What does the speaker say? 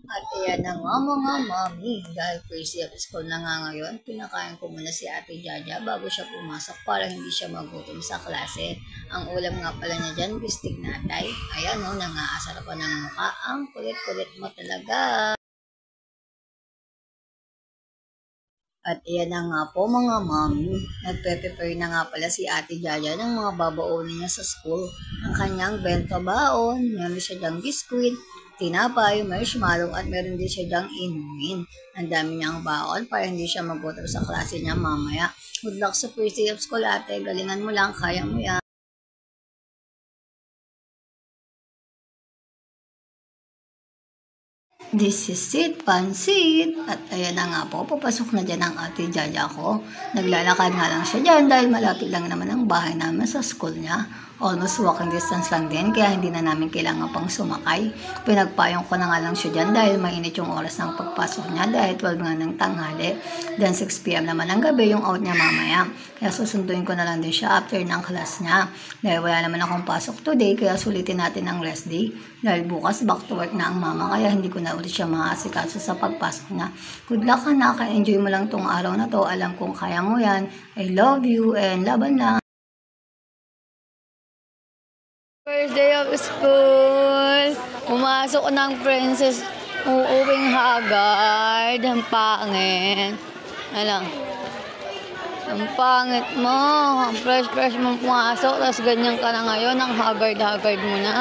At ayan na nga mga mami, dahil first day of school na nga ngayon, pinakain ko muna si Ate Jaja bago siya pumasok para hindi siya magutom sa klase. Ang ulam nga pala niya dyan, bistig na atay. Ayan o, nangaasar pa ng mukha. Ang kulit-kulit mo talaga. At ayan na nga po mga mami, nagpe-prepare na nga pala si Ate Jaja ng mga babaunin niya sa school. Ang kanyang bento baon, meron siya dyang biskuit, tinapay, marshmallow at meron din siya dyang inumin. Ang dami niyang baon para hindi siya magutom sa klase niya mamaya. Good luck sa first day of school ate, galingan mo lang, kaya mo yan. This is it, pansit. At ayan na nga po, papasok na dyan ang Ate Jaja ko. Naglalakad nga lang siya dyan dahil malapit lang naman ang bahay namin sa school niya. Almost walking distance lang din, kaya hindi na namin kailangan pang sumakay. Pinagpayong ko na nga lang siya dyan dahil mainit yung oras ng pagpasok niya dahil 12 nga ng tanghali. Then 6 p.m. naman ang gabi yung out niya mamaya. Kaya susunduin ko na lang din siya after ng class niya. Dahil wala naman akong pasok today, kaya sulitin natin ang rest day. Dahil bukas back to work na ang mama, kaya hindi ko na ulit siya maasikaso sa pagpasok niya. Good luck ka na, enjoy mo lang tong araw na to. Alam kong kaya mo yan. I love you and laban lang. First day of school. Pumasok ng princess. Uuwing haggard. Ang pangit. Alam. Ang pangit mo. Ang fresh mo pumasok. Tapos ganyan ka na ngayon. Ang haggard mo na.